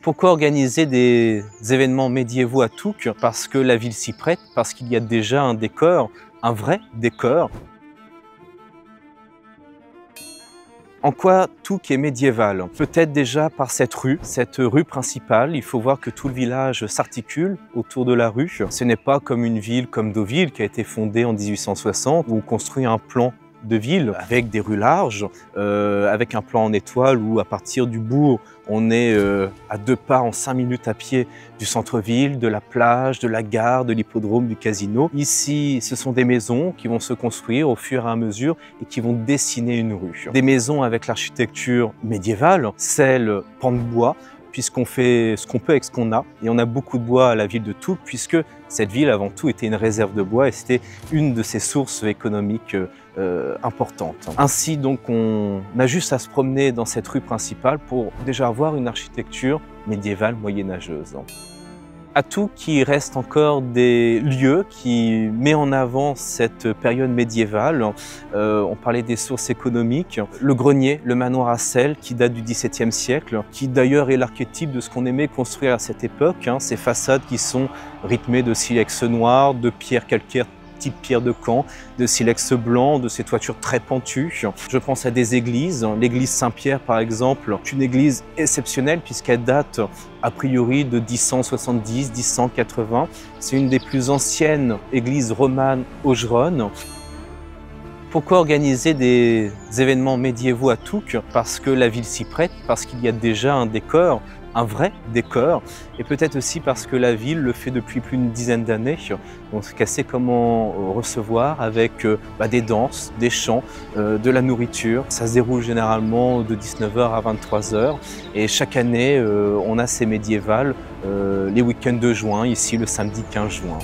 Pourquoi organiser des événements médiévaux à Touques? Parce que la ville s'y prête, parce qu'il y a déjà un décor, un vrai décor. En quoi Touques est médiéval? Peut-être déjà par cette rue principale. Il faut voir que tout le village s'articule autour de la rue. Ce n'est pas comme une ville comme Deauville qui a été fondée en 1860 où on construit un plan de ville avec des rues larges, avec un plan en étoile où à partir du bourg, on est à 2 pas en 5 minutes à pied du centre-ville, de la plage, de la gare, de l'hippodrome, du casino. Ici, ce sont des maisons qui vont se construire au fur et à mesure et qui vont dessiner une rue. Des maisons avec l'architecture médiévale, celle pan de bois, puisqu'on fait ce qu'on peut avec ce qu'on a. Et on a beaucoup de bois à la ville de Touques, puisque cette ville, avant tout, était une réserve de bois et c'était une de ses sources économiques importantes. Ainsi, donc, on a juste à se promener dans cette rue principale pour déjà avoir une architecture médiévale moyenâgeuse. À Touques, il reste encore des lieux qui mettent en avant cette période médiévale. On parlait des sources économiques. Le grenier, le manoir à sel, qui date du XVIIe siècle, qui d'ailleurs est l'archétype de ce qu'on aimait construire à cette époque. Ces façades qui sont rythmées de silex noir, de pierres calcaires type pierre de Caen, de silex blanc, de ces toitures très pentues. Je pense à des églises. L'église Saint-Pierre, par exemple, est une église exceptionnelle puisqu'elle date a priori de 1070-1080. C'est une des plus anciennes églises romanes augeronnes. Pourquoi organiser des événements médiévaux à Touques? Parce que la ville s'y prête, parce qu'il y a déjà un décor, un vrai décor, et peut-être aussi parce que la ville le fait depuis plus d'une dizaine d'années. On sait comment recevoir avec des danses, des chants, de la nourriture. Ça se déroule généralement de 19h à 23h et chaque année on a ces médiévales les week-ends de juin, ici le samedi 15 juin.